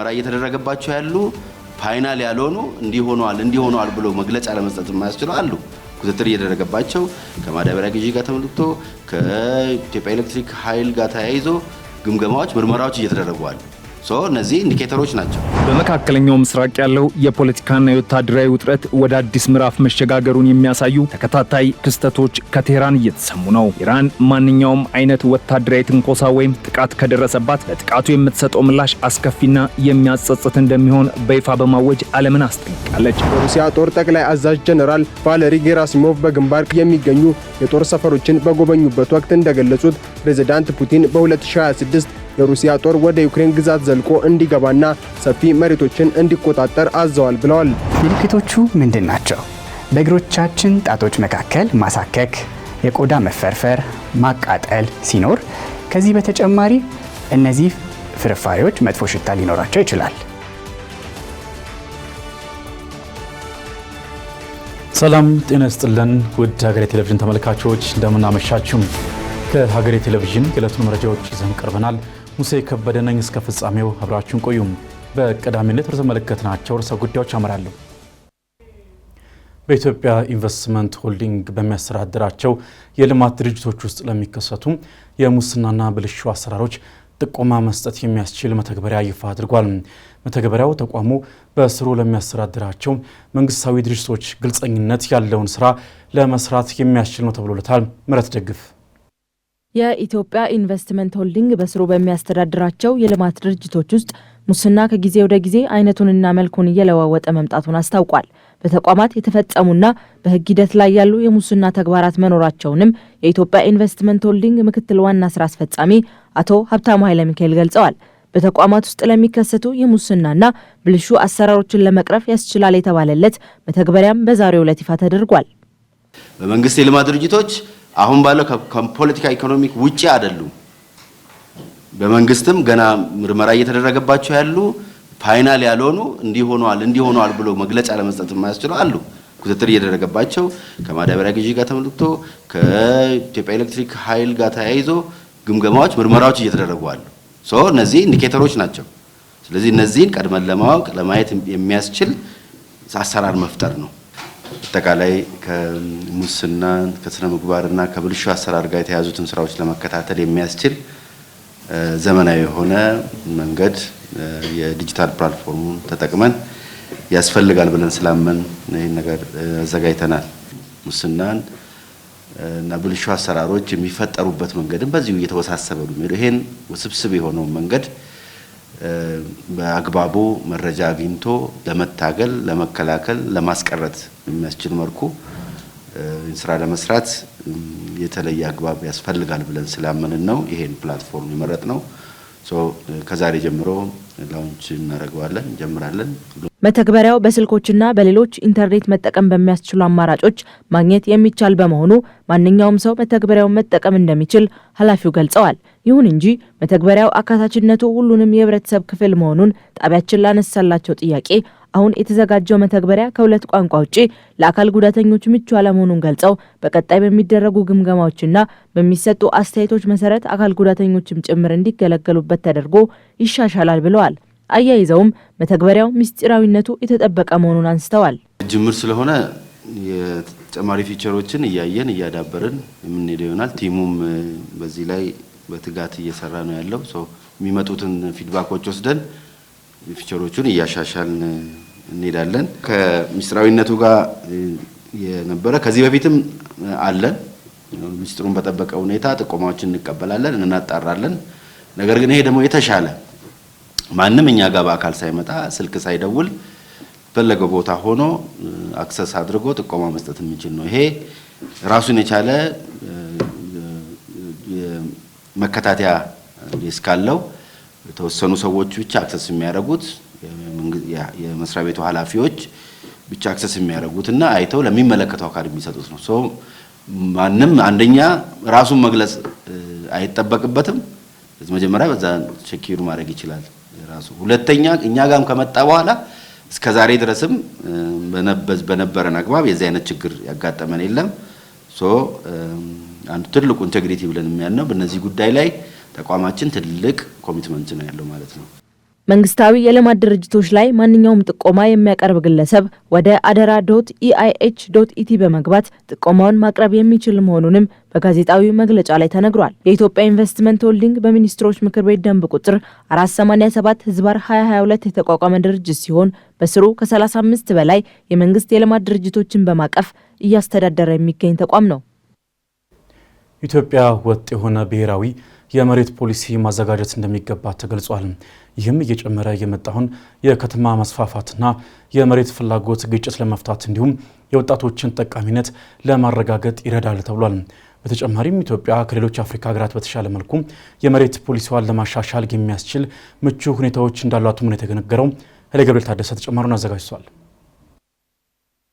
ምርመራ እየተደረገባቸው ያሉ ፋይናል ያልሆኑ እንዲሆነዋል ብሎ መግለጫ ለመስጠት የማያስችሉ አሉ። ክትትል እየተደረገባቸው ከማዳበሪያ ግዢ ጋር ተመልክቶ ከኢትዮጵያ ኤሌክትሪክ ኃይል ጋር ተያይዞ ግምገማዎች ምርመራዎች እየተደረጉ አሉ። እነዚህ ኢንዲኬተሮች ናቸው። በመካከለኛው ምስራቅ ያለው የፖለቲካና የወታደራዊ ውጥረት ወደ አዲስ ምዕራፍ መሸጋገሩን የሚያሳዩ ተከታታይ ክስተቶች ከቴህራን እየተሰሙ ነው። ኢራን ማንኛውም አይነት ወታደራዊ ትንኮሳ ወይም ጥቃት ከደረሰባት ለጥቃቱ የምትሰጠው ምላሽ አስከፊና የሚያጸጽት እንደሚሆን በይፋ በማወጅ ዓለምን አስጠንቅቃለች። የሩሲያ ጦር ጠቅላይ አዛዥ ጀነራል ቫለሪ ጌራሲሞቭ በግንባር የሚገኙ የጦር ሰፈሮችን በጎበኙበት ወቅት እንደገለጹት ፕሬዝዳንት ፑቲን በ2026 የሩሲያ ጦር ወደ ዩክሬን ግዛት ዘልቆ እንዲገባና ሰፊ መሬቶችን እንዲቆጣጠር አዘዋል ብለዋል። ምልክቶቹ ምንድን ናቸው? በእግሮቻችን ጣቶች መካከል ማሳከክ፣ የቆዳ መፈርፈር፣ ማቃጠል ሲኖር፣ ከዚህ በተጨማሪ እነዚህ ፍርፋሪዎች መጥፎ ሽታ ሊኖራቸው ይችላል። ሰላም ጤና ይስጥልን ውድ ሀገሬ ቴሌቪዥን ተመልካቾች እንደምን አመሻችሁ። ከሀገሬ ቴሌቪዥን የዕለቱን መረጃዎች ይዘን ቀርበናል። ሙሴ ከበደ ነኝ። እስከ ፍጻሜው አብራችሁን ቆዩም። በቀዳሚነት የተመለከትናቸው ርዕሰ ጉዳዮች አመራለሁ። በኢትዮጵያ ኢንቨስትመንት ሆልዲንግ በሚያስተዳድራቸው የልማት ድርጅቶች ውስጥ ለሚከሰቱ የሙስናና ብልሹ አሰራሮች ጥቆማ መስጠት የሚያስችል መተግበሪያ ይፋ አድርጓል። መተግበሪያው ተቋሙ በስሩ ለሚያስተዳድራቸው መንግስታዊ ድርጅቶች ግልጸኝነት ያለውን ስራ ለመስራት የሚያስችል ነው ተብሎለታል። ምረት ደግፍ የኢትዮጵያ ኢንቨስትመንት ሆልዲንግ በስሩ በሚያስተዳድራቸው የልማት ድርጅቶች ውስጥ ሙስና ከጊዜ ወደ ጊዜ አይነቱንና መልኩን እየለዋወጠ መምጣቱን አስታውቋል። በተቋማት የተፈጸሙና በሕግ ሂደት ላይ ያሉ የሙስና ተግባራት መኖራቸውንም የኢትዮጵያ ኢንቨስትመንት ሆልዲንግ ምክትል ዋና ስራ አስፈጻሚ አቶ ሀብታሙ ኃይለ ሚካኤል ገልጸዋል። በተቋማት ውስጥ ለሚከሰቱ የሙስናና ብልሹ አሰራሮችን ለመቅረፍ ያስችላል የተባለለት መተግበሪያም በዛሬው ዕለት ይፋ ተደርጓል። በመንግስት የልማት ድርጅቶች አሁን ባለው ከፖለቲካ ኢኮኖሚክ ውጪ አይደሉም። በመንግስትም ገና ምርመራ እየተደረገባቸው ያሉ ፋይናል ያልሆኑ እንዲሆነዋል ብሎ መግለጫ ለመስጠት የማያስችሉ አሉ። ክትትል እየተደረገባቸው ከማዳበሪያ ግዢ ጋር ተመልክቶ ከኢትዮጵያ ኤሌክትሪክ ኃይል ጋር ተያይዞ ግምገማዎች ምርመራዎች እየተደረጉ አሉ። እነዚህ ኢንዲኬተሮች ናቸው። ስለዚህ እነዚህን ቀድመን ለማየት የሚያስችል አሰራር መፍጠር ነው። አጠቃላይ ከሙስና ከስነ ምግባርና ከብልሹ አሰራር ጋር የተያዙትን ስራዎች ለመከታተል የሚያስችል ዘመናዊ የሆነ መንገድ የዲጂታል ፕላትፎርሙን ተጠቅመን ያስፈልጋል ብለን ስላመን ይሄን ነገር አዘጋጅተናል። ሙስናን እና ብልሹ አሰራሮች የሚፈጠሩበት መንገድም በዚሁ እየተወሳሰበ ነው። ይሄን ውስብስብ የሆነው መንገድ በአግባቡ መረጃ አግኝቶ ለመታገል፣ ለመከላከል፣ ለማስቀረት የሚያስችል መልኩ ስራ ለመስራት የተለየ አግባብ ያስፈልጋል ብለን ስላመንን ነው ይሄን ፕላትፎርም የመረጥነው። ከዛሬ ጀምሮ ላውንች እናደርገዋለን፣ እንጀምራለን። መተግበሪያው በስልኮችና በሌሎች ኢንተርኔት መጠቀም በሚያስችሉ አማራጮች ማግኘት የሚቻል በመሆኑ ማንኛውም ሰው መተግበሪያውን መጠቀም እንደሚችል ኃላፊው ገልጸዋል። ይሁን እንጂ መተግበሪያው አካታችነቱ ሁሉንም የህብረተሰብ ክፍል መሆኑን ጣቢያችን ላነሳላቸው ጥያቄ አሁን የተዘጋጀው መተግበሪያ ከሁለት ቋንቋ ውጪ ለአካል ጉዳተኞች ምቹ አለመሆኑን ገልጸው በቀጣይ በሚደረጉ ግምገማዎችና በሚሰጡ አስተያየቶች መሰረት አካል ጉዳተኞችም ጭምር እንዲገለገሉበት ተደርጎ ይሻሻላል ብለዋል። አያይዘውም መተግበሪያው ምስጢራዊነቱ የተጠበቀ መሆኑን አንስተዋል። ጅምር ስለሆነ የተጨማሪ ፊቸሮችን እያዳበርን የምንሄደው ይሆናል። ቲሙም በዚህ ላይ በትጋት እየሰራ ነው ያለው። የሚመጡትን ፊድባኮች ወስደን ፊቸሮቹን እያሻሻልን እንሄዳለን። ከምስጢራዊነቱ ጋር የነበረ ከዚህ በፊትም አለን። ምስጢሩን በጠበቀ ሁኔታ ጥቆማዎችን እንቀበላለን፣ እናጣራለን። ነገር ግን ይሄ ደግሞ የተሻለ ማንም እኛ ጋር በአካል ሳይመጣ ስልክ ሳይደውል ፈለገው ቦታ ሆኖ አክሰስ አድርጎ ጥቆማ መስጠት የሚችል ነው። ይሄ ራሱን የቻለ መከታተያ ዴስክ አለው። የተወሰኑ ሰዎች ብቻ አክሰስ የሚያደርጉት የመስሪያ ቤቱ ኃላፊዎች ብቻ አክሰስ የሚያደርጉትና አይተው ለሚመለከተው አካል የሚሰጡት ነው። ማንም አንደኛ ራሱን መግለጽ አይጠበቅበትም። መጀመሪያ በዛ ሴኪዩር ማድረግ ይችላል ራሱ። ሁለተኛ እኛ ጋርም ከመጣ በኋላ እስከዛሬ ድረስም በነበረን አግባብ የዚህ አይነት ችግር ያጋጠመን የለም። አንዱ ትልቁ ኢንቴግሪቲ ብለን የሚያልነው በእነዚህ ጉዳይ ላይ ተቋማችን ትልቅ ኮሚትመንት ነው ያለው ማለት ነው። መንግስታዊ የልማት ድርጅቶች ላይ ማንኛውም ጥቆማ የሚያቀርብ ግለሰብ ወደ adara.eih.et በመግባት ጥቆማውን ማቅረብ የሚችል መሆኑንም በጋዜጣዊ መግለጫ ላይ ተነግሯል። የኢትዮጵያ ኢንቨስትመንት ሆልዲንግ በሚኒስትሮች ምክር ቤት ደንብ ቁጥር 487/2022 የተቋቋመ ድርጅት ሲሆን በስሩ ከ35 በላይ የመንግስት የልማት ድርጅቶችን በማቀፍ እያስተዳደረ የሚገኝ ተቋም ነው። ኢትዮጵያ ወጥ የሆነ ብሔራዊ የመሬት ፖሊሲ ማዘጋጀት እንደሚገባ ተገልጿል። ይህም እየጨመረ የመጣውን የከተማ መስፋፋትና የመሬት ፍላጎት ግጭት ለመፍታት እንዲሁም የወጣቶችን ተጠቃሚነት ለማረጋገጥ ይረዳል ተብሏል። በተጨማሪም ኢትዮጵያ ከሌሎች አፍሪካ ሀገራት በተሻለ መልኩ የመሬት ፖሊሲዋን ለማሻሻል የሚያስችል ምቹ ሁኔታዎች እንዳሏትም ነው የተነገረው። ኃይለ ገብርኤል ታደሰ ተጨማሪውን አዘጋጅቷል።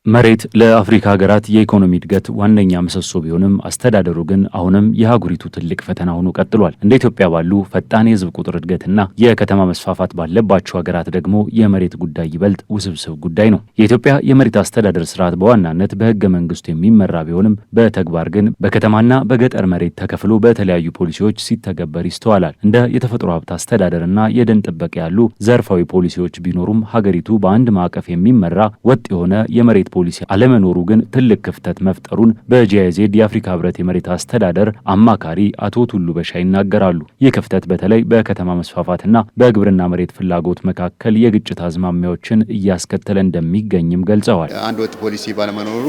መሬት ለአፍሪካ ሀገራት የኢኮኖሚ እድገት ዋነኛ ምሰሶ ቢሆንም አስተዳደሩ ግን አሁንም የሀገሪቱ ትልቅ ፈተና ሆኖ ቀጥሏል። እንደ ኢትዮጵያ ባሉ ፈጣን የህዝብ ቁጥር እድገትና የከተማ መስፋፋት ባለባቸው ሀገራት ደግሞ የመሬት ጉዳይ ይበልጥ ውስብስብ ጉዳይ ነው። የኢትዮጵያ የመሬት አስተዳደር ስርዓት በዋናነት በህገ መንግስቱ የሚመራ ቢሆንም በተግባር ግን በከተማና በገጠር መሬት ተከፍሎ በተለያዩ ፖሊሲዎች ሲተገበር ይስተዋላል። እንደ የተፈጥሮ ሀብት አስተዳደርና የደን ጥበቃ ያሉ ዘርፋዊ ፖሊሲዎች ቢኖሩም ሀገሪቱ በአንድ ማዕቀፍ የሚመራ ወጥ የሆነ የመሬት ፖሊሲ አለመኖሩ ግን ትልቅ ክፍተት መፍጠሩን በጂአይዜድ የአፍሪካ ህብረት የመሬት አስተዳደር አማካሪ አቶ ቱሉ በሻ ይናገራሉ። ይህ ክፍተት በተለይ በከተማ መስፋፋትና በግብርና መሬት ፍላጎት መካከል የግጭት አዝማሚያዎችን እያስከተለ እንደሚገኝም ገልጸዋል። አንድ ወጥ ፖሊሲ ባለመኖሩ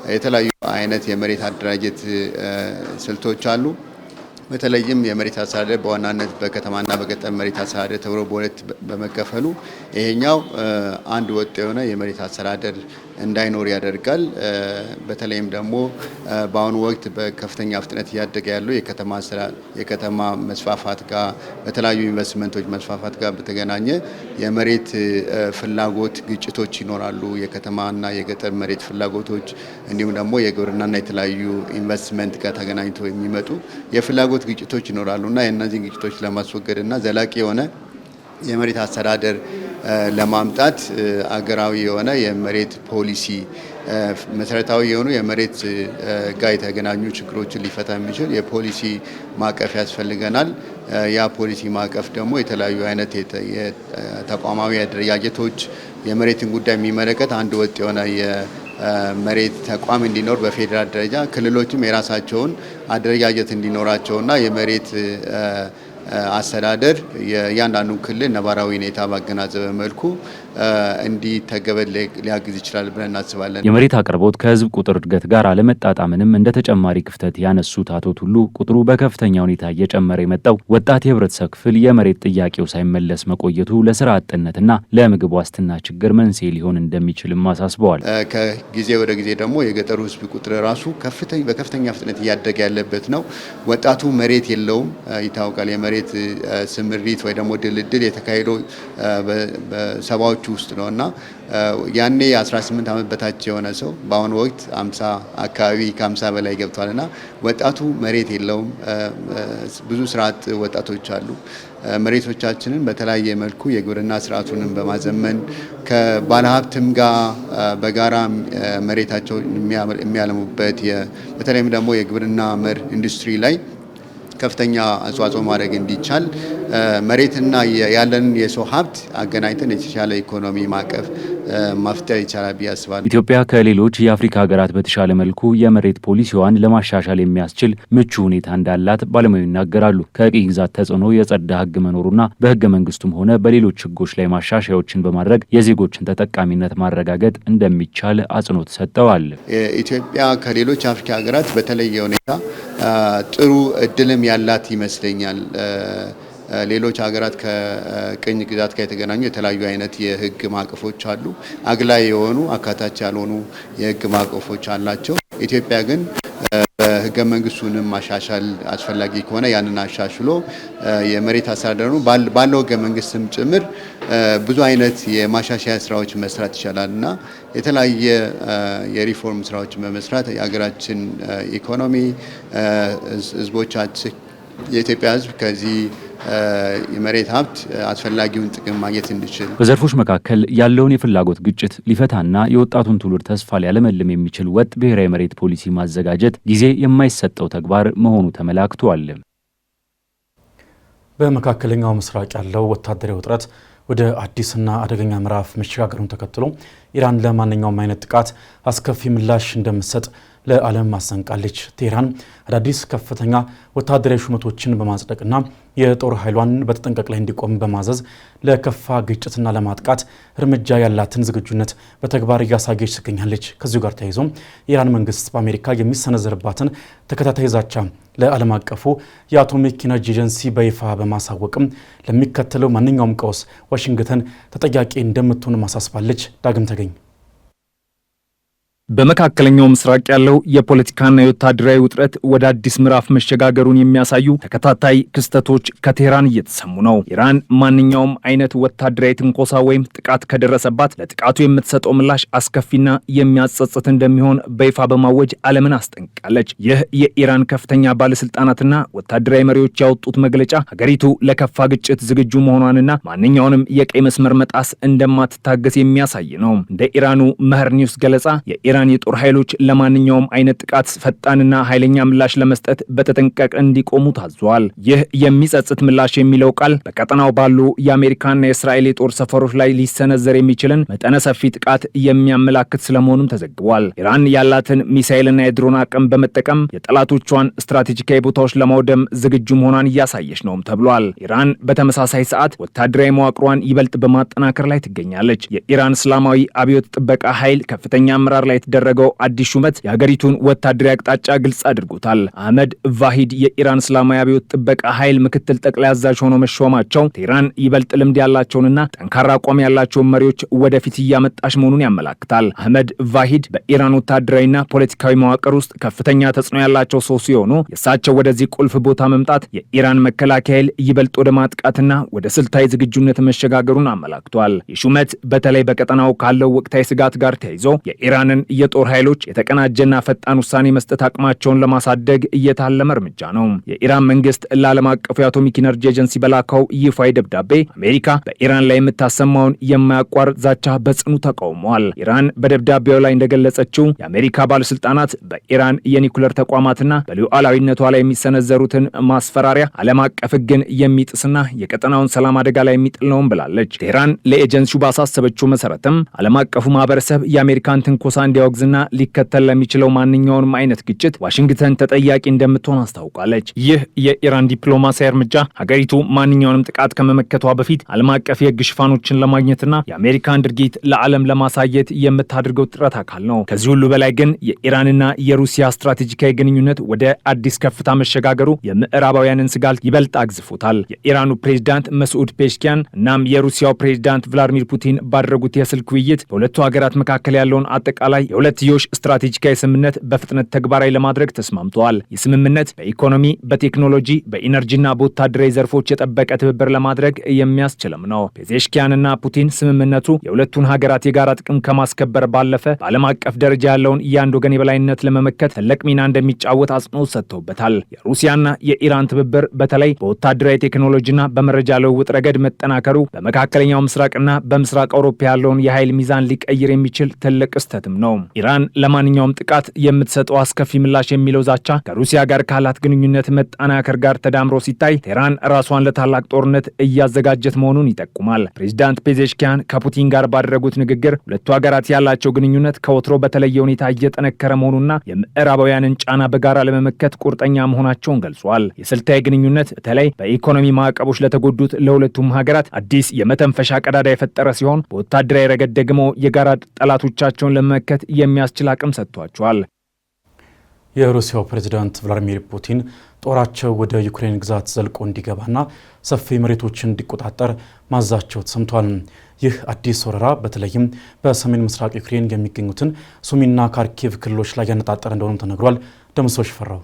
የተለያዩ አይነት የመሬት አደራጀት ስልቶች አሉ። በተለይም የመሬት አስተዳደር በዋናነት በከተማና በገጠር መሬት አስተዳደር ተብሎ በሁለት በመከፈሉ ይሄኛው አንድ ወጥ የሆነ የመሬት አስተዳደር እንዳይኖር ያደርጋል። በተለይም ደግሞ በአሁኑ ወቅት በከፍተኛ ፍጥነት እያደገ ያለው የከተማ መስፋፋት ጋር በተለያዩ ኢንቨስትመንቶች መስፋፋት ጋር በተገናኘ የመሬት ፍላጎት ግጭቶች ይኖራሉ። የከተማና የገጠር መሬት ፍላጎቶች እንዲሁም ደግሞ የግብርናና የተለያዩ ኢንቨስትመንት ጋር ተገናኝተው የሚመጡ የፍላጎት ግጭቶች ይኖራሉ እና የእነዚህን ግጭቶች ለማስወገድና ዘላቂ የሆነ የመሬት አስተዳደር ለማምጣት አገራዊ የሆነ የመሬት ፖሊሲ መሰረታዊ የሆኑ የመሬት ጋር የተገናኙ ችግሮችን ሊፈታ የሚችል የፖሊሲ ማዕቀፍ ያስፈልገናል። ያ ፖሊሲ ማዕቀፍ ደግሞ የተለያዩ አይነት ተቋማዊ አደረጃጀቶች የመሬትን ጉዳይ የሚመለከት አንድ ወጥ የሆነ የመሬት ተቋም እንዲኖር በፌዴራል ደረጃ ክልሎችም የራሳቸውን አደረጃጀት እንዲኖራቸውና የመሬት አስተዳደር የእያንዳንዱ ክልል ነባራዊ ሁኔታ ባገናዘበ መልኩ እንዲተገበር ሊያግዝ ይችላል ብለን እናስባለን። የመሬት አቅርቦት ከህዝብ ቁጥር እድገት ጋር አለመጣጣምንም እንደ ተጨማሪ ክፍተት ያነሱት አቶ ቱሉ ቁጥሩ በከፍተኛ ሁኔታ እየጨመረ የመጣው ወጣት የህብረተሰብ ክፍል የመሬት ጥያቄው ሳይመለስ መቆየቱ ለስራ አጥነትና ለምግብ ዋስትና ችግር መንስኤ ሊሆን እንደሚችልም አሳስበዋል። ከጊዜ ወደ ጊዜ ደግሞ የገጠሩ ህዝብ ቁጥር ራሱ በከፍተኛ ፍጥነት እያደገ ያለበት ነው። ወጣቱ መሬት የለውም ይታወቃል። የመሬት ስምሪት ወይ ደግሞ ድልድል የተካሄደው በሰባዎቹ ውስጥ ነው እና ያኔ 18 ዓመት በታች የሆነ ሰው በአሁኑ ወቅት 50 አካባቢ ከ50 በላይ ገብቷልና ወጣቱ መሬት የለውም። ብዙ ስራ አጥ ወጣቶች አሉ። መሬቶቻችንን በተለያየ መልኩ የግብርና ስርዓቱንም በማዘመን ከባለሀብትም ጋር በጋራ መሬታቸውን የሚያለሙበት በተለይም ደግሞ የግብርና መር ኢንዱስትሪ ላይ ከፍተኛ አስተዋጽኦ ማድረግ እንዲቻል መሬትና ያለንን የሰው ሀብት አገናኝተን የተሻለ ኢኮኖሚ ማዕቀፍ መፍጠር ይቻላል ብዬ አስባለሁ። ኢትዮጵያ ከሌሎች የአፍሪካ ሀገራት በተሻለ መልኩ የመሬት ፖሊሲዋን ለማሻሻል የሚያስችል ምቹ ሁኔታ እንዳላት ባለሙያው ይናገራሉ። ከቅኝ ግዛት ተጽዕኖ የጸዳ ሕግ መኖሩና በሕገ መንግስቱም ሆነ በሌሎች ሕጎች ላይ ማሻሻያዎችን በማድረግ የዜጎችን ተጠቃሚነት ማረጋገጥ እንደሚቻል አጽንኦት ሰጥተዋል። ኢትዮጵያ ከሌሎች የአፍሪካ ሀገራት በተለየ ሁኔታ ጥሩ እድልም ያላት ይመስለኛል። ሌሎች ሀገራት ከቅኝ ግዛት ጋር የተገናኙ የተለያዩ አይነት የህግ ማዕቀፎች አሉ። አግላይ የሆኑ አካታች ያልሆኑ የህግ ማዕቀፎች አላቸው። ኢትዮጵያ ግን በህገ መንግስቱንም ማሻሻል አስፈላጊ ከሆነ ያንን አሻሽሎ የመሬት አስተዳደሩ ባለው ህገ መንግስትም ጭምር ብዙ አይነት የማሻሻያ ስራዎች መስራት ይቻላል እና የተለያየ የሪፎርም ስራዎችን በመስራት የሀገራችን ኢኮኖሚ ህዝቦቻችን የኢትዮጵያ ህዝብ ከዚህ የመሬት ሀብት አስፈላጊውን ጥቅም ማግኘት እንዲችል በዘርፎች መካከል ያለውን የፍላጎት ግጭት ሊፈታና የወጣቱን ትውልድ ተስፋ ሊያለመልም የሚችል ወጥ ብሔራዊ መሬት ፖሊሲ ማዘጋጀት ጊዜ የማይሰጠው ተግባር መሆኑ ተመላክቷል። በመካከለኛው ምስራቅ ያለው ወታደራዊ ውጥረት ወደ አዲስና አደገኛ ምዕራፍ መሸጋገሩን ተከትሎ ኢራን ለማንኛውም አይነት ጥቃት አስከፊ ምላሽ እንደምትሰጥ ለዓለም አስጠንቅቃለች። ቴህራን አዳዲስ ከፍተኛ ወታደራዊ ሹመቶችን በማጽደቅና የጦር ኃይሏን በተጠንቀቅ ላይ እንዲቆም በማዘዝ ለከፋ ግጭትና ለማጥቃት እርምጃ ያላትን ዝግጁነት በተግባር እያሳየች ትገኛለች። ከዚሁ ጋር ተያይዞ የኢራን መንግስት በአሜሪካ የሚሰነዘርባትን ተከታታይ ዛቻ ለዓለም አቀፉ የአቶሚክ ኢነርጂ ኤጀንሲ በይፋ በማሳወቅም ለሚከተለው ማንኛውም ቀውስ ዋሽንግተን ተጠያቂ እንደምትሆን ማሳስባለች። ዳግም ተገኝ በመካከለኛው ምስራቅ ያለው የፖለቲካና የወታደራዊ ውጥረት ወደ አዲስ ምዕራፍ መሸጋገሩን የሚያሳዩ ተከታታይ ክስተቶች ከቴህራን እየተሰሙ ነው። ኢራን ማንኛውም አይነት ወታደራዊ ትንኮሳ ወይም ጥቃት ከደረሰባት ለጥቃቱ የምትሰጠው ምላሽ አስከፊና የሚያጸጽት እንደሚሆን በይፋ በማወጅ ዓለምን አስጠንቅቃለች። ይህ የኢራን ከፍተኛ ባለስልጣናትና ወታደራዊ መሪዎች ያወጡት መግለጫ ሀገሪቱ ለከፋ ግጭት ዝግጁ መሆኗንና ማንኛውንም የቀይ መስመር መጣስ እንደማትታገስ የሚያሳይ ነው። እንደ ኢራኑ መህር ኒውስ ገለጻ የኢራን የጦር ኃይሎች ለማንኛውም አይነት ጥቃት ፈጣንና ኃይለኛ ምላሽ ለመስጠት በተጠንቀቅ እንዲቆሙ ታዟል። ይህ የሚጸጽት ምላሽ የሚለው ቃል በቀጠናው ባሉ የአሜሪካና የእስራኤል የጦር ሰፈሮች ላይ ሊሰነዘር የሚችልን መጠነ ሰፊ ጥቃት የሚያመላክት ስለመሆኑም ተዘግቧል። ኢራን ያላትን ሚሳኤልና የድሮን አቅም በመጠቀም የጠላቶቿን ስትራቴጂካዊ ቦታዎች ለማውደም ዝግጁ መሆኗን እያሳየች ነውም ተብሏል። ኢራን በተመሳሳይ ሰዓት ወታደራዊ መዋቅሯን ይበልጥ በማጠናከር ላይ ትገኛለች። የኢራን እስላማዊ አብዮት ጥበቃ ኃይል ከፍተኛ አመራር ላይ የተደረገው አዲስ ሹመት የሀገሪቱን ወታደራዊ አቅጣጫ ግልጽ አድርጎታል። አህመድ ቫሂድ የኢራን እስላማዊ አብዮት ጥበቃ ኃይል ምክትል ጠቅላይ አዛዥ ሆነው መሾማቸው ቴህራን ይበልጥ ልምድ ያላቸውንና ጠንካራ አቋም ያላቸውን መሪዎች ወደፊት እያመጣች መሆኑን ያመላክታል። አህመድ ቫሂድ በኢራን ወታደራዊና ፖለቲካዊ መዋቅር ውስጥ ከፍተኛ ተጽዕኖ ያላቸው ሰው ሲሆኑ የእሳቸው ወደዚህ ቁልፍ ቦታ መምጣት የኢራን መከላከያ ኃይል ይበልጥ ወደ ማጥቃትና ወደ ስልታዊ ዝግጁነት መሸጋገሩን አመላክቷል። የሹመት በተለይ በቀጠናው ካለው ወቅታዊ ስጋት ጋር ተያይዞ የኢራንን የጦር ኃይሎች የተቀናጀና ፈጣን ውሳኔ መስጠት አቅማቸውን ለማሳደግ እየታለመ እርምጃ ነው። የኢራን መንግስት ለዓለም አቀፉ የአቶሚክ ኢነርጂ ኤጀንሲ በላከው ይፋዊ ደብዳቤ አሜሪካ በኢራን ላይ የምታሰማውን የማያቋርጥ ዛቻ በጽኑ ተቃውሟል። ኢራን በደብዳቤው ላይ እንደገለጸችው የአሜሪካ ባለስልጣናት በኢራን የኒኩለር ተቋማትና በሉዓላዊነቷ ላይ የሚሰነዘሩትን ማስፈራሪያ ዓለም አቀፍ ሕግን የሚጥስና የቀጠናውን ሰላም አደጋ ላይ የሚጥል ነውም ብላለች። ቴህራን ለኤጀንሲው ባሳሰበችው መሰረትም ዓለም አቀፉ ማህበረሰብ የአሜሪካን ትንኮሳ እንዲያወግዝና ሊከተል ለሚችለው ማንኛውንም አይነት ግጭት ዋሽንግተን ተጠያቂ እንደምትሆን አስታውቃለች። ይህ የኢራን ዲፕሎማሲያዊ እርምጃ ሀገሪቱ ማንኛውንም ጥቃት ከመመከቷ በፊት ዓለም አቀፍ የህግ ሽፋኖችን ለማግኘትና የአሜሪካን ድርጊት ለዓለም ለማሳየት የምታደርገው ጥረት አካል ነው። ከዚህ ሁሉ በላይ ግን የኢራንና የሩሲያ ስትራቴጂካዊ ግንኙነት ወደ አዲስ ከፍታ መሸጋገሩ የምዕራባውያንን ስጋት ይበልጥ አግዝፎታል። የኢራኑ ፕሬዝዳንት መስዑድ ፔሽኪያን እናም የሩሲያው ፕሬዝዳንት ቭላዲሚር ፑቲን ባደረጉት የስልክ ውይይት በሁለቱ ሀገራት መካከል ያለውን አጠቃላይ የሁለትዮሽ ስትራቴጂካዊ ስምምነት በፍጥነት ተግባራዊ ለማድረግ ተስማምተዋል። የስምምነት በኢኮኖሚ፣ በቴክኖሎጂ፣ በኢነርጂና በወታደራዊ ዘርፎች የጠበቀ ትብብር ለማድረግ የሚያስችልም ነው። ፔዜሽኪያንና ፑቲን ስምምነቱ የሁለቱን ሀገራት የጋራ ጥቅም ከማስከበር ባለፈ በዓለም አቀፍ ደረጃ ያለውን የአንድ ወገን የበላይነት ለመመከት ትልቅ ሚና እንደሚጫወት አጽንኦት ሰጥተውበታል። የሩሲያና የኢራን ትብብር በተለይ በወታደራዊ ቴክኖሎጂና በመረጃ ልውውጥ ረገድ መጠናከሩ በመካከለኛው ምስራቅና በምስራቅ አውሮፓ ያለውን የኃይል ሚዛን ሊቀይር የሚችል ትልቅ ክስተትም ነው። ኢራን ለማንኛውም ጥቃት የምትሰጠው አስከፊ ምላሽ የሚለው ዛቻ ከሩሲያ ጋር ካላት ግንኙነት መጠናከር ጋር ተዳምሮ ሲታይ ቴህራን ራሷን ለታላቅ ጦርነት እያዘጋጀት መሆኑን ይጠቁማል። ፕሬዚዳንት ፔዜሽኪያን ከፑቲን ጋር ባደረጉት ንግግር ሁለቱ ሀገራት ያላቸው ግንኙነት ከወትሮ በተለየ ሁኔታ እየጠነከረ መሆኑና የምዕራባውያንን ጫና በጋራ ለመመከት ቁርጠኛ መሆናቸውን ገልጿል። የስልታዊ ግንኙነት በተለይ በኢኮኖሚ ማዕቀቦች ለተጎዱት ለሁለቱም ሀገራት አዲስ የመተንፈሻ ቀዳዳ የፈጠረ ሲሆን በወታደራዊ ረገድ ደግሞ የጋራ ጠላቶቻቸውን ለመመከት የሚያስችል አቅም ሰጥቷቸዋል። የሩሲያው ፕሬዝዳንት ቭላዲሚር ፑቲን ጦራቸው ወደ ዩክሬን ግዛት ዘልቆ እንዲገባና ሰፊ መሬቶችን እንዲቆጣጠር ማዛቸው ተሰምቷል። ይህ አዲስ ወረራ በተለይም በሰሜን ምስራቅ ዩክሬን የሚገኙትን ሱሚና ካርኪቭ ክልሎች ላይ ያነጣጠረ እንደሆነም ተነግሯል። ደምሶሽ ፈራው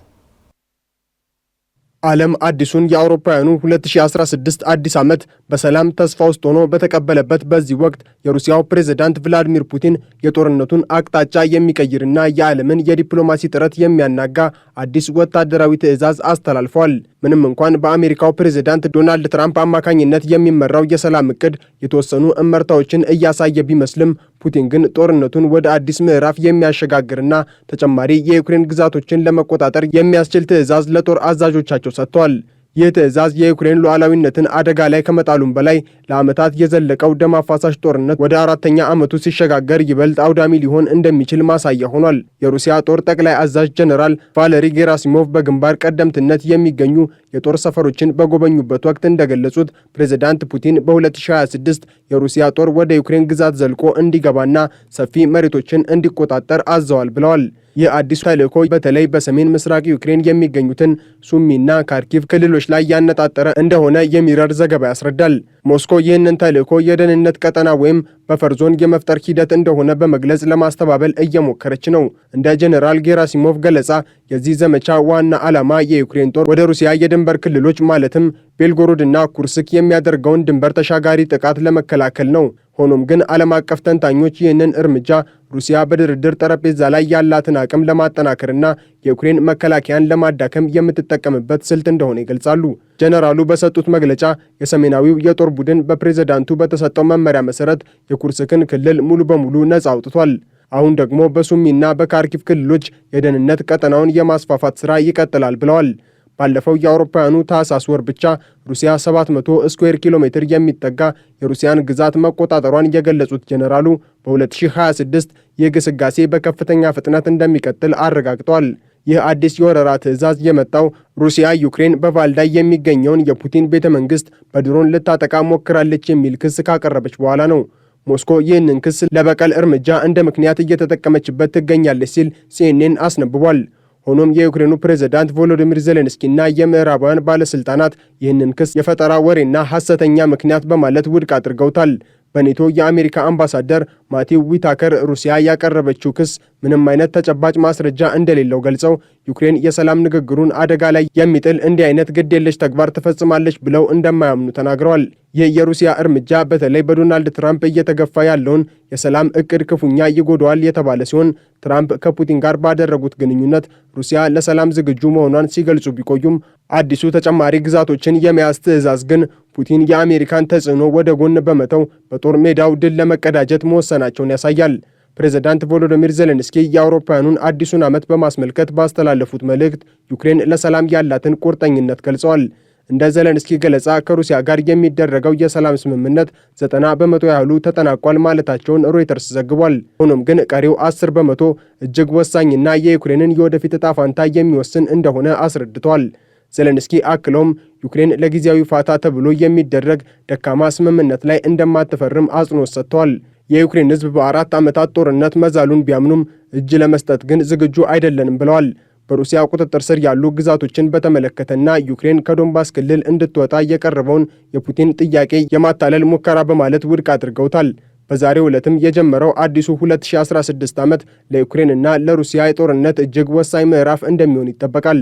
ዓለም አዲሱን የአውሮፓውያኑ 2016 አዲስ ዓመት በሰላም ተስፋ ውስጥ ሆኖ በተቀበለበት በዚህ ወቅት የሩሲያው ፕሬዝዳንት ቭላዲሚር ፑቲን የጦርነቱን አቅጣጫ የሚቀይርና የዓለምን የዲፕሎማሲ ጥረት የሚያናጋ አዲስ ወታደራዊ ትዕዛዝ አስተላልፈዋል። ምንም እንኳን በአሜሪካው ፕሬዝዳንት ዶናልድ ትራምፕ አማካኝነት የሚመራው የሰላም እቅድ የተወሰኑ እመርታዎችን እያሳየ ቢመስልም ፑቲን ግን ጦርነቱን ወደ አዲስ ምዕራፍ የሚያሸጋግርና ተጨማሪ የዩክሬን ግዛቶችን ለመቆጣጠር የሚያስችል ትዕዛዝ ለጦር አዛዦቻቸው ሰጥተዋል። ይህ ትዕዛዝ የዩክሬን ሉዓላዊነትን አደጋ ላይ ከመጣሉም በላይ ለዓመታት የዘለቀው ደም አፋሳሽ ጦርነት ወደ አራተኛ ዓመቱ ሲሸጋገር ይበልጥ አውዳሚ ሊሆን እንደሚችል ማሳያ ሆኗል። የሩሲያ ጦር ጠቅላይ አዛዥ ጀነራል ቫለሪ ጌራሲሞቭ በግንባር ቀደምትነት የሚገኙ የጦር ሰፈሮችን በጎበኙበት ወቅት እንደገለጹት ፕሬዝዳንት ፑቲን በ2026 የሩሲያ ጦር ወደ ዩክሬን ግዛት ዘልቆ እንዲገባና ሰፊ መሬቶችን እንዲቆጣጠር አዘዋል ብለዋል። ይህ አዲሱ ተልእኮ በተለይ በሰሜን ምስራቅ ዩክሬን የሚገኙትን ሱሚና ካርኪቭ ክልሎች ላይ ያነጣጠረ እንደሆነ የሚረር ዘገባ ያስረዳል። ሞስኮ ይህንን ተልእኮ የደህንነት ቀጠና ወይም በፈር ዞን የመፍጠር ሂደት እንደሆነ በመግለጽ ለማስተባበል እየሞከረች ነው። እንደ ጄኔራል ጌራሲሞቭ ገለጻ የዚህ ዘመቻ ዋና ዓላማ የዩክሬን ጦር ወደ ሩሲያ የድንበር ክልሎች ማለትም ቤልጎሮድና ኩርስክ የሚያደርገውን ድንበር ተሻጋሪ ጥቃት ለመከላከል ነው። ሆኖም ግን ዓለም አቀፍ ተንታኞች ይህንን እርምጃ ሩሲያ በድርድር ጠረጴዛ ላይ ያላትን አቅም ለማጠናከርና የዩክሬን መከላከያን ለማዳከም የምትጠቀምበት ስልት እንደሆነ ይገልጻሉ። ጀነራሉ በሰጡት መግለጫ የሰሜናዊው የጦር ቡድን በፕሬዝዳንቱ በተሰጠው መመሪያ መሰረት የኩርስክን ክልል ሙሉ በሙሉ ነጻ አውጥቷል። አሁን ደግሞ በሱሚና በካርኪቭ ክልሎች የደህንነት ቀጠናውን የማስፋፋት ሥራ ይቀጥላል ብለዋል። ባለፈው የአውሮፓውያኑ ታህሳስ ወር ብቻ ሩሲያ 700 ስኩዌር ኪሎ ሜትር የሚጠጋ የሩሲያን ግዛት መቆጣጠሯን የገለጹት ጀነራሉ በ2026 ይህ ግስጋሴ በከፍተኛ ፍጥነት እንደሚቀጥል አረጋግጠዋል። ይህ አዲስ የወረራ ትዕዛዝ የመጣው ሩሲያ ዩክሬን በቫልዳይ የሚገኘውን የፑቲን ቤተ መንግሥት በድሮን ልታጠቃ ሞክራለች የሚል ክስ ካቀረበች በኋላ ነው። ሞስኮ ይህንን ክስ ለበቀል እርምጃ እንደ ምክንያት እየተጠቀመችበት ትገኛለች ሲል ሲኤንኤን አስነብቧል። ሆኖም የዩክሬኑ ፕሬዝዳንት ቮሎዲሚር ዜሌንስኪና የምዕራባውያን ባለስልጣናት ይህንን ክስ የፈጠራ ወሬና ሐሰተኛ ምክንያት በማለት ውድቅ አድርገውታል። በኔቶ የአሜሪካ አምባሳደር ማቲው ዊታከር ሩሲያ ያቀረበችው ክስ ምንም አይነት ተጨባጭ ማስረጃ እንደሌለው ገልጸው ዩክሬን የሰላም ንግግሩን አደጋ ላይ የሚጥል እንዲህ አይነት ግዴለሽ ተግባር ትፈጽማለች ብለው እንደማያምኑ ተናግረዋል። ይህ የሩሲያ እርምጃ በተለይ በዶናልድ ትራምፕ እየተገፋ ያለውን የሰላም እቅድ ክፉኛ ይጎዳዋል የተባለ ሲሆን ትራምፕ ከፑቲን ጋር ባደረጉት ግንኙነት ሩሲያ ለሰላም ዝግጁ መሆኗን ሲገልጹ ቢቆዩም አዲሱ ተጨማሪ ግዛቶችን የመያዝ ትዕዛዝ ግን ፑቲን የአሜሪካን ተጽዕኖ ወደ ጎን በመተው በጦር ሜዳው ድል ለመቀዳጀት መወሰናቸውን ያሳያል። ፕሬዝዳንት ቮሎዲሚር ዜሌንስኪ የአውሮፓውያኑን አዲሱን ዓመት በማስመልከት ባስተላለፉት መልእክት ዩክሬን ለሰላም ያላትን ቁርጠኝነት ገልጸዋል። እንደ ዜሌንስኪ ገለጻ ከሩሲያ ጋር የሚደረገው የሰላም ስምምነት 90 በመቶ ያህሉ ተጠናቋል ማለታቸውን ሮይተርስ ዘግቧል። ሆኖም ግን ቀሪው 10 በመቶ እጅግ ወሳኝና የዩክሬንን የወደፊት ዕጣ ፈንታ የሚወስን እንደሆነ አስረድተዋል። ዜሌንስኪ አክለውም ዩክሬን ለጊዜያዊ ፋታ ተብሎ የሚደረግ ደካማ ስምምነት ላይ እንደማትፈርም አጽንኦት ሰጥተዋል። የዩክሬን ሕዝብ በ4 ዓመታት ጦርነት መዛሉን ቢያምኑም እጅ ለመስጠት ግን ዝግጁ አይደለንም ብለዋል። በሩሲያ ቁጥጥር ስር ያሉ ግዛቶችን በተመለከተና ዩክሬን ከዶንባስ ክልል እንድትወጣ የቀረበውን የፑቲን ጥያቄ የማታለል ሙከራ በማለት ውድቅ አድርገውታል። በዛሬው ዕለትም የጀመረው አዲሱ 2016 ዓመት ለዩክሬንና ለሩሲያ የጦርነት እጅግ ወሳኝ ምዕራፍ እንደሚሆን ይጠበቃል።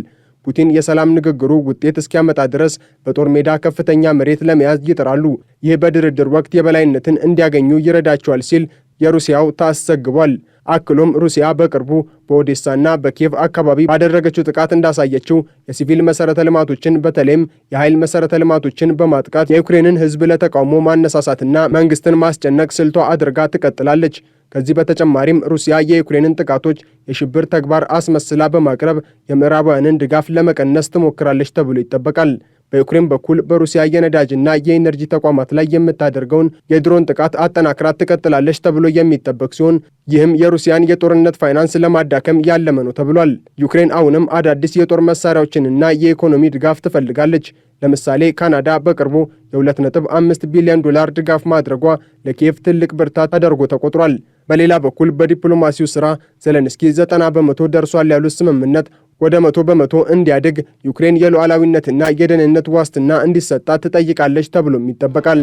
ፑቲን የሰላም ንግግሩ ውጤት እስኪያመጣ ድረስ በጦር ሜዳ ከፍተኛ መሬት ለመያዝ ይጥራሉ። ይህ በድርድር ወቅት የበላይነትን እንዲያገኙ ይረዳቸዋል ሲል የሩሲያው ታስ ዘግቧል። አክሎም ሩሲያ በቅርቡ በኦዴሳና በኪየቭ አካባቢ ባደረገችው ጥቃት እንዳሳየችው የሲቪል መሰረተ ልማቶችን በተለይም የኃይል መሰረተ ልማቶችን በማጥቃት የዩክሬንን ሕዝብ ለተቃውሞ ማነሳሳትና መንግስትን ማስጨነቅ ስልቷ አድርጋ ትቀጥላለች። ከዚህ በተጨማሪም ሩሲያ የዩክሬንን ጥቃቶች የሽብር ተግባር አስመስላ በማቅረብ የምዕራባውያንን ድጋፍ ለመቀነስ ትሞክራለች ተብሎ ይጠበቃል። በዩክሬን በኩል በሩሲያ የነዳጅና የኢነርጂ ተቋማት ላይ የምታደርገውን የድሮን ጥቃት አጠናክራ ትቀጥላለች ተብሎ የሚጠበቅ ሲሆን ይህም የሩሲያን የጦርነት ፋይናንስ ለማዳከም ያለመ ነው ተብሏል። ዩክሬን አሁንም አዳዲስ የጦር መሳሪያዎችንና የኢኮኖሚ ድጋፍ ትፈልጋለች። ለምሳሌ ካናዳ በቅርቡ የ2.5 ቢሊዮን ዶላር ድጋፍ ማድረጓ ለኪየቭ ትልቅ ብርታት ተደርጎ ተቆጥሯል። በሌላ በኩል በዲፕሎማሲው ሥራ ዜሌንስኪ 90 በመቶ ደርሷል ያሉት ስምምነት ወደ 100 በመቶ እንዲያድግ ዩክሬን የሉዓላዊነትና የደህንነት ዋስትና እንዲሰጣት ትጠይቃለች ተብሎም ይጠበቃል።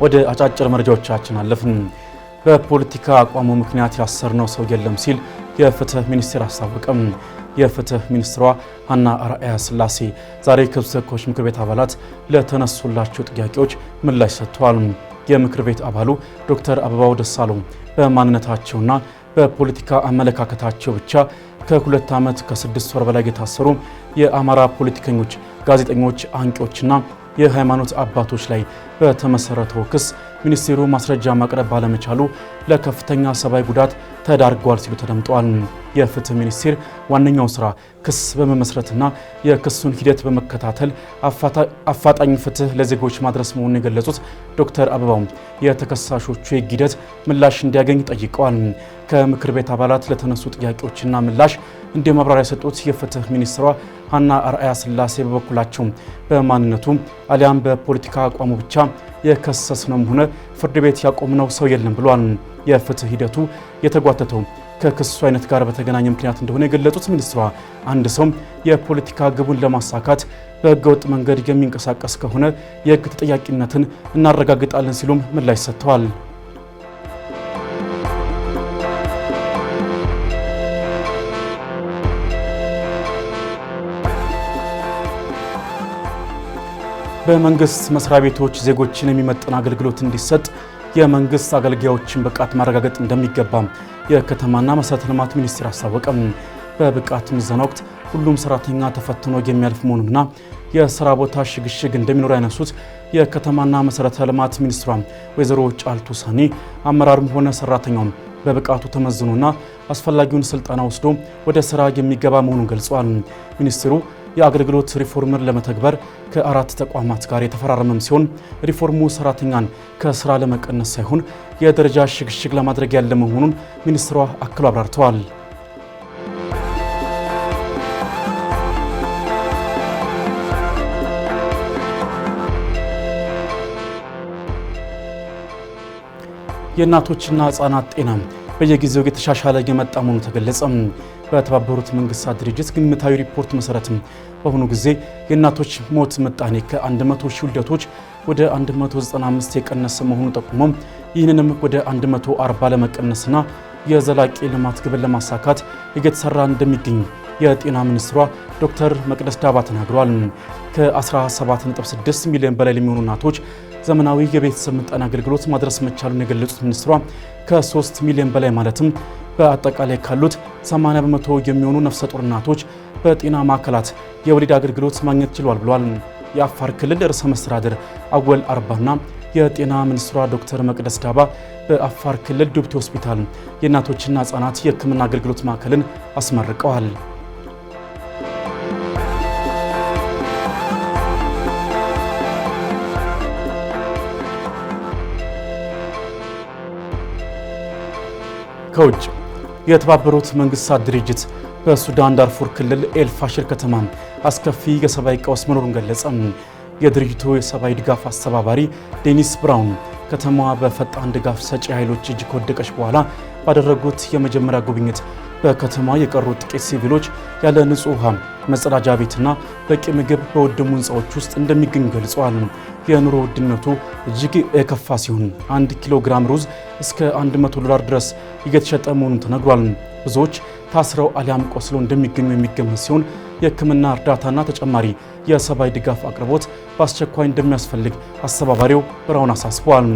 ወደ አጫጭር መረጃዎቻችን አለፍን። በፖለቲካ አቋሙ ምክንያት ያሰርነው ሰው የለም ሲል የፍትህ ሚኒስቴር አስታወቀም። የፍትህ ሚኒስትሯ ሀና አርአያ ስላሴ ዛሬ ከሕዝብ ተወካዮች ምክር ቤት አባላት ለተነሱላቸው ጥያቄዎች ምላሽ ሰጥተዋል። የምክር ቤት አባሉ ዶክተር አበባው ደሳለኝ በማንነታቸውና በፖለቲካ አመለካከታቸው ብቻ ከ2 ዓመት ከ6 ወር በላይ የታሰሩ የአማራ ፖለቲከኞች፣ ጋዜጠኞች፣ አንቂዎችና የሃይማኖት አባቶች ላይ በተመሰረተው ክስ ሚኒስቴሩ ማስረጃ ማቅረብ ባለመቻሉ ለከፍተኛ ሰብአዊ ጉዳት ተዳርጓል ሲሉ ተደምጠዋል። የፍትህ ሚኒስቴር ዋነኛው ስራ ክስ በመመስረትና የክሱን ሂደት በመከታተል አፋጣኝ ፍትህ ለዜጎች ማድረስ መሆኑን የገለጹት ዶክተር አበባው የተከሳሾቹ የህግ ሂደት ምላሽ እንዲያገኝ ጠይቀዋል። ከምክር ቤት አባላት ለተነሱ ጥያቄዎችና ምላሽ እንዲሁ ማብራሪያ የሰጡት የፍትህ ሚኒስትሯ ሀና አርአያ ስላሴ በበኩላቸው በማንነቱ አሊያም በፖለቲካ አቋሙ ብቻ የከሰስነውም ሆነ ፍርድ ቤት ያቆምነው ሰው የለም ብሏል። የፍትህ ሂደቱ የተጓተተው ከክሱ አይነት ጋር በተገናኘ ምክንያት እንደሆነ የገለጹት ሚኒስትሯ አንድ ሰው የፖለቲካ ግቡን ለማሳካት በህገወጥ መንገድ የሚንቀሳቀስ ከሆነ የህግ ተጠያቂነትን እናረጋግጣለን ሲሉም ምላሽ ሰጥተዋል። በመንግስት መስሪያ ቤቶች ዜጎችን የሚመጥን አገልግሎት እንዲሰጥ የመንግስት አገልጋዮችን ብቃት ማረጋገጥ እንደሚገባ የከተማና መሰረተ ልማት ሚኒስቴር አስታወቀም። በብቃት ምዘና ወቅት ሁሉም ሰራተኛ ተፈትኖ የሚያልፍ መሆኑንና የስራ ቦታ ሽግሽግ እንደሚኖር ያነሱት የከተማና መሰረተ ልማት ሚኒስትሯ ወይዘሮ ጫልቱ ሳኒ አመራሩም ሆነ ሰራተኛውም በብቃቱ ተመዝኖና አስፈላጊውን ስልጠና ወስዶ ወደ ስራ የሚገባ መሆኑን ገልጸዋል። ሚኒስትሩ የአገልግሎት ሪፎርምን ለመተግበር ከ4 ተቋማት ጋር የተፈራረመም ሲሆን ሪፎርሙ ሰራተኛን ከስራ ለመቀነስ ሳይሆን የደረጃ ሽግሽግ ለማድረግ ያለ መሆኑን ሚኒስትሯ አክለው አብራርተዋል። የእናቶችና ህጻናት ጤና በየጊዜው የተሻሻለ የመጣ መሆኑ ተገለጸ። በተባበሩት መንግስታት ድርጅት ግምታዊ ሪፖርት መሰረት በአሁኑ ጊዜ የእናቶች ሞት ምጣኔ ከ100 ሺህ ውልደቶች ወደ 195 የቀነሰ መሆኑ ጠቁሞ ይህንንም ወደ 140 ለመቀነስና የዘላቂ ልማት ግብን ለማሳካት እየተሰራ እንደሚገኝ የጤና ሚኒስትሯ ዶክተር መቅደስ ዳባ ተናግረዋል። ከ17.6 ሚሊዮን በላይ ለሚሆኑ እናቶች ዘመናዊ የቤተሰብ ምጣኔ አገልግሎት ማድረስ መቻሉን የገለጹት ሚኒስትሯ ከ3 ሚሊዮን በላይ ማለትም በአጠቃላይ ካሉት 80 በመቶ የሚሆኑ ነፍሰ ጡር እናቶች በጤና ማዕከላት የወሊድ አገልግሎት ማግኘት ችሏል ብሏል። የአፋር ክልል ርዕሰ መስተዳድር አወል አርባና የጤና ሚኒስትሯ ዶክተር መቅደስ ዳባ በአፋር ክልል ዱብቲ ሆስፒታል የእናቶችና ህጻናት የህክምና አገልግሎት ማዕከልን አስመርቀዋል። ከውጭ የተባበሩት መንግስታት ድርጅት በሱዳን ዳርፉር ክልል ኤልፋሽር ከተማ አስከፊ የሰብአዊ ቀውስ መኖሩን ገለጸ። የድርጅቱ የሰብአዊ ድጋፍ አስተባባሪ ዴኒስ ብራውን ከተማዋ በፈጣን ድጋፍ ሰጪ ኃይሎች እጅ ከወደቀች በኋላ ባደረጉት የመጀመሪያ ጉብኝት በከተማ የቀሩ ጥቂት ሲቪሎች ያለ ንጹህ ውሃ፣ መጸዳጃ ቤትና በቂ ምግብ በወደሙ ህንፃዎች ውስጥ እንደሚገኙ ገልጸዋል። የኑሮ ውድነቱ እጅግ የከፋ ሲሆን 1 ኪሎ ግራም ሩዝ እስከ $100 ድረስ እየተሸጠ መሆኑን ተነግሯል። ብዙዎች ታስረው አሊያም ቆስለው እንደሚገኙ የሚገመት ሲሆን የህክምና እርዳታና ተጨማሪ የሰብአዊ ድጋፍ አቅርቦት በአስቸኳይ እንደሚያስፈልግ አስተባባሪው ብራውን አሳስበዋል።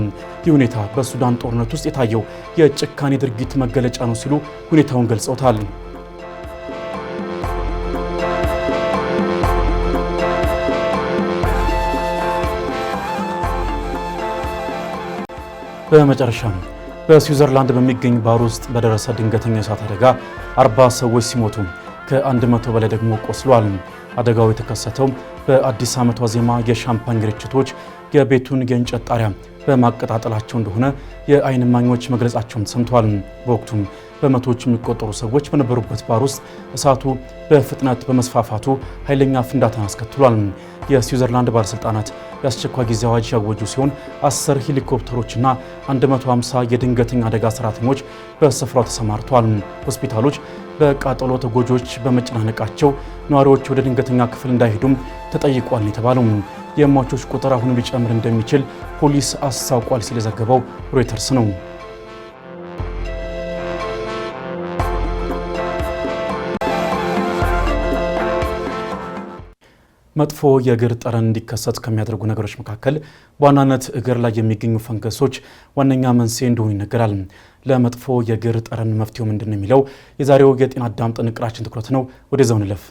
ይህ ሁኔታ በሱዳን ጦርነት ውስጥ የታየው የጭካኔ ድርጊት መገለጫ ነው ሲሉ ሁኔታውን ገልጸውታል። በመጨረሻም በስዊዘርላንድ በሚገኝ ባር ውስጥ በደረሰ ድንገተኛ እሳት አደጋ 40 ሰዎች ሲሞቱ ከ100 በላይ ደግሞ ቆስሏል። አደጋው የተከሰተው በአዲስ ዓመት ዋዜማ የሻምፓኝ ርችቶች የቤቱን የእንጨት ጣሪያ በማቀጣጠላቸው እንደሆነ የዓይን እማኞች መግለጻቸውን ሰምቷል። በወቅቱም በመቶዎች የሚቆጠሩ ሰዎች በነበሩበት ባር ውስጥ እሳቱ በፍጥነት በመስፋፋቱ ኃይለኛ ፍንዳታን አስከትሏል። የስዊዘርላንድ ባለስልጣናት የአስቸኳይ ጊዜ አዋጅ ያወጁ ሲሆን 10 ሄሊኮፕተሮችና 150 የድንገተኛ አደጋ ሰራተኞች በስፍራው ተሰማርተዋል። ሆስፒታሎች በቃጠሎ ተጎጂዎች በመጨናነቃቸው ነዋሪዎች ወደ ድንገተኛ ክፍል እንዳይሄዱም ተጠይቋል የተባለው የሟቾች ቁጥር አሁን ሊጨምር እንደሚችል ፖሊስ አስታውቋል ሲል የዘገበው ሮይተርስ ነው። መጥፎ የእግር ጠረን እንዲከሰት ከሚያደርጉ ነገሮች መካከል በዋናነት እግር ላይ የሚገኙ ፈንገሶች ዋነኛ መንስኤ እንደሆኑ ይነገራል። ለመጥፎ የእግር ጠረን መፍትሄው ምንድን ነው የሚለው የዛሬው የጤና አዳም ጥንቅራችን ትኩረት ነው። ወደዛው እንለፍ።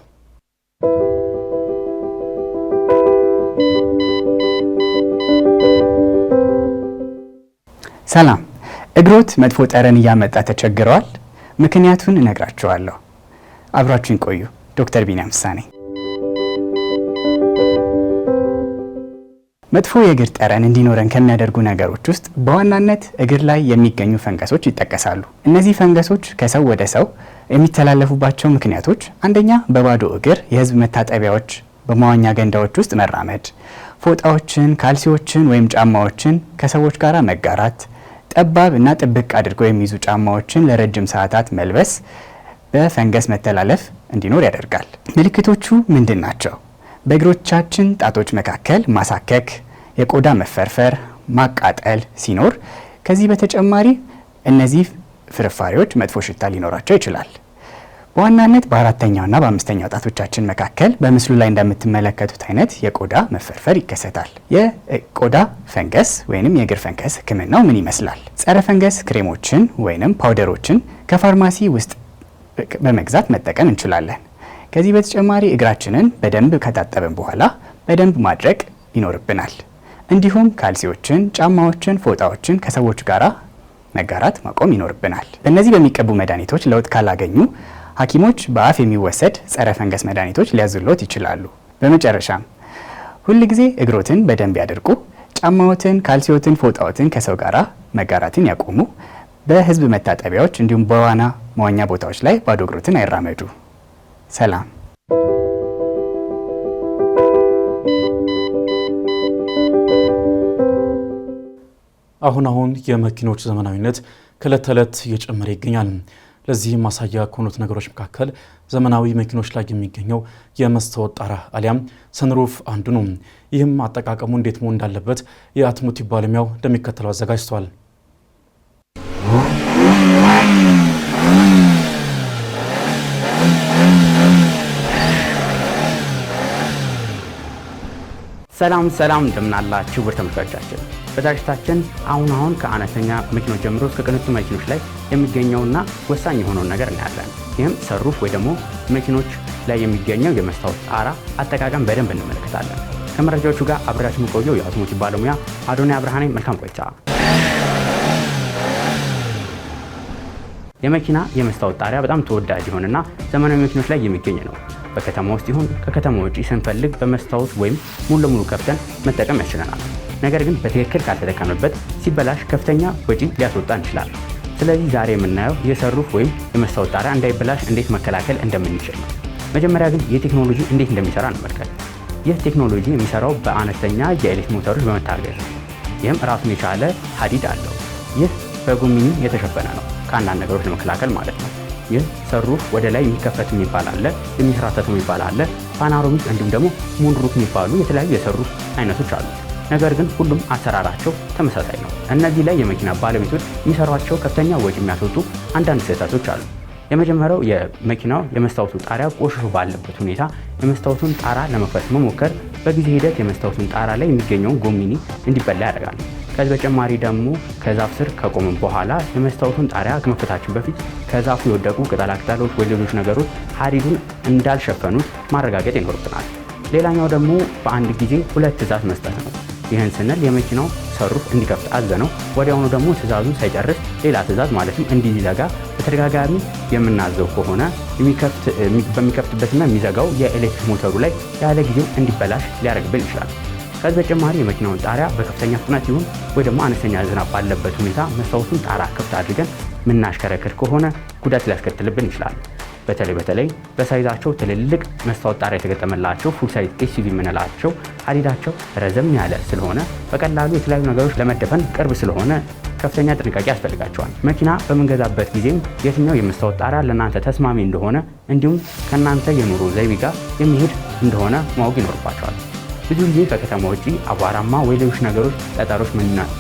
ሰላም። እግሮት መጥፎ ጠረን እያመጣ ተቸግረዋል? ምክንያቱን እነግራችኋለሁ። አብራችሁን ቆዩ። ዶክተር ቢኒያም ሳኔ። መጥፎ የእግር ጠረን እንዲኖረን ከሚያደርጉ ነገሮች ውስጥ በዋናነት እግር ላይ የሚገኙ ፈንገሶች ይጠቀሳሉ። እነዚህ ፈንገሶች ከሰው ወደ ሰው የሚተላለፉባቸው ምክንያቶች አንደኛ በባዶ እግር የህዝብ መታጠቢያዎች፣ በመዋኛ ገንዳዎች ውስጥ መራመድ፣ ፎጣዎችን፣ ካልሲዎችን ወይም ጫማዎችን ከሰዎች ጋር መጋራት፣ ጠባብ እና ጥብቅ አድርገው የሚይዙ ጫማዎችን ለረጅም ሰዓታት መልበስ በፈንገስ መተላለፍ እንዲኖር ያደርጋል። ምልክቶቹ ምንድን ናቸው? በእግሮቻችን ጣቶች መካከል ማሳከክ፣ የቆዳ መፈርፈር፣ ማቃጠል ሲኖር፣ ከዚህ በተጨማሪ እነዚህ ፍርፋሪዎች መጥፎ ሽታ ሊኖራቸው ይችላል። በዋናነት በአራተኛውና በአምስተኛው ጣቶቻችን መካከል በምስሉ ላይ እንደምትመለከቱት አይነት የቆዳ መፈርፈር ይከሰታል። የቆዳ ፈንገስ ወይንም የእግር ፈንገስ ህክምናው ምን ይመስላል? ጸረ ፈንገስ ክሬሞችን ወይንም ፓውደሮችን ከፋርማሲ ውስጥ በመግዛት መጠቀም እንችላለን። ከዚህ በተጨማሪ እግራችንን በደንብ ከታጠብን በኋላ በደንብ ማድረቅ ይኖርብናል። እንዲሁም ካልሲዎችን፣ ጫማዎችን፣ ፎጣዎችን ከሰዎች ጋር መጋራት ማቆም ይኖርብናል። በእነዚህ በሚቀቡ መድኃኒቶች ለውጥ ካላገኙ ሐኪሞች በአፍ የሚወሰድ ጸረ ፈንገስ መድኃኒቶች ሊያዝሎት ይችላሉ። በመጨረሻም ሁል ጊዜ እግሮትን በደንብ ያድርቁ። ጫማዎትን፣ ካልሲዎትን፣ ፎጣዎትን ከሰው ጋር መጋራትን ያቆሙ። በህዝብ መታጠቢያዎች እንዲሁም በዋና መዋኛ ቦታዎች ላይ ባዶ እግሮትን አይራመዱ። ሰላም። አሁን የመኪኖች ዘመናዊነት ከዕለት ተዕለት እየጨመረ ይገኛል። ለዚህም ማሳያ ከሆኑት ነገሮች መካከል ዘመናዊ መኪኖች ላይ የሚገኘው የመስታወት ጣራ አሊያም ሰንሩፍ አንዱ ነው። ይህም አጠቃቀሙ እንዴት መሆን እንዳለበት የአውቶሞቲቭ ባለሙያው እንደሚከተለው አዘጋጅቷል። ሰላም እንደምናላችሁ ውድ ተመልካቾቻችን፣ በዛሬታችን አሁን ከአነስተኛ መኪኖች ጀምሮ እስከ ቅንጡ መኪኖች ላይ የሚገኘውና ወሳኝ የሆነውን ነገር እናያለን። ይህም ሰንሩፍ ወይ ደግሞ መኪኖች ላይ የሚገኘው የመስታወት ጣራ አጠቃቀም በደንብ እንመለከታለን። ከመረጃዎቹ ጋር አብራችሁ የምቆየው የአውቶሞቲቭ ባለሙያ አዶንያ ብርሃኔ። መልካም ቆይታ። የመኪና የመስታወት ጣሪያ በጣም ተወዳጅ የሆነና ዘመናዊ መኪኖች ላይ የሚገኝ ነው። በከተማ ውስጥ ይሁን ከከተማ ውጪ ስንፈልግ በመስታወት ወይም ሙሉ ለሙሉ ከፍተን መጠቀም ያስችለናል። ነገር ግን በትክክል ካልተጠቀምንበት ሲበላሽ ከፍተኛ ወጪ ሊያስወጣን ይችላል። ስለዚህ ዛሬ የምናየው የሰንሩፍ ወይም የመስታወት ጣሪያ እንዳይበላሽ እንዴት መከላከል እንደምንችል ነው። መጀመሪያ ግን የቴክኖሎጂ እንዴት እንደሚሰራ እንመልከት። ይህ ቴክኖሎጂ የሚሰራው በአነስተኛ የኤሌክትሪክ ሞተሮች በመታገዝ ነው። ይህም ራሱን የቻለ ሀዲድ አለው። ይህ በጎሚኒ የተሸፈነ ነው፣ ከአንዳንድ ነገሮች ለመከላከል ማለት ነው። ይህ ሰንሩፍ ወደ ላይ የሚከፈት የሚባል አለ፣ የሚንሸራተት የሚባል አለ፣ ፓናሮሚክ እንዲሁም ደግሞ ሙንሩፍ የሚባሉ የተለያዩ የሰንሩፍ አይነቶች አሉ። ነገር ግን ሁሉም አሰራራቸው ተመሳሳይ ነው። እነዚህ ላይ የመኪና ባለቤቶች የሚሰሯቸው ከፍተኛ ወጪ የሚያስወጡ አንዳንድ ስህተቶች አሉ። የመጀመሪያው የመኪናው የመስታወቱ ጣሪያ ቆሽሾ ባለበት ሁኔታ የመስታወቱን ጣራ ለመክፈት መሞከር በጊዜ ሂደት የመስታወቱን ጣራ ላይ የሚገኘውን ጎሚኒ እንዲበላ ያደርጋል። ከዚህ በተጨማሪ ደግሞ ከዛፍ ስር ከቆመን በኋላ የመስታወቱን ጣሪያ ከመክፈታችን በፊት ከዛፉ የወደቁ ቅጠላቅጠሎች ወይ ሌሎች ነገሮች ሀዲዱን እንዳልሸፈኑት ማረጋገጥ ይኖርብናል። ሌላኛው ደግሞ በአንድ ጊዜ 2 ትዕዛዝ መስጠት ነው። ይህን ስንል የመኪናው ሰንሩፍ እንዲከፍት አዘነው ወዲያውኑ ደግሞ ትዕዛዙን ሳይጨርስ ሌላ ትዕዛዝ ማለትም እንዲዘጋ በተደጋጋሚ የምናዘው ከሆነ በሚከፍትበትና የሚዘጋው የኤሌክትሪክ ሞተሩ ላይ ያለ ጊዜው እንዲበላሽ ሊያደርግብን ይችላል። ከዚህ በተጨማሪ የመኪናውን ጣሪያ በከፍተኛ ፍጥነት ይሁን ወይ ደግሞ አነስተኛ ዝናብ ባለበት ሁኔታ መስታወቱን ጣራ ክፍት አድርገን ምናሽከረክር ከሆነ ጉዳት ሊያስከትልብን ይችላል። በተለይ በሳይዛቸው ትልልቅ መስታወት ጣሪያ የተገጠመላቸው ፉል ሳይዝ ኤስዩቪ የምንላቸው ሀዲዳቸው ረዘም ያለ ስለሆነ በቀላሉ የተለያዩ ነገሮች ለመደፈን ቅርብ ስለሆነ ከፍተኛ ጥንቃቄ ያስፈልጋቸዋል። መኪና በምንገዛበት ጊዜም የትኛው የመስታወት ጣሪያ ለእናንተ ተስማሚ እንደሆነ እንዲሁም ከእናንተ የኑሮ ዘይቤ ጋር የሚሄድ እንደሆነ ማወቅ ይኖርባቸዋል። ብዙ ጊዜ ከከተማ ውጪ አቧራማ ወይ ሌሎች ነገሮች ጠጠሮች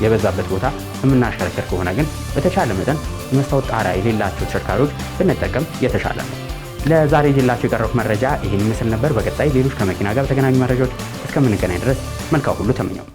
የበዛበት ቦታ የምናሽከረክር ከሆነ ግን በተቻለ መጠን የመስታወት ጣሪያ የሌላቸው ተሽከርካሪዎች ብንጠቀም የተሻለ ነው። ለዛሬ ይዤላችሁ የቀረቡት መረጃ ይህን ይመስል ነበር። በቀጣይ ሌሎች ከመኪና ጋር በተገናኙ መረጃዎች እስከምንገናኝ ድረስ መልካም ሁሉ ተመኘው።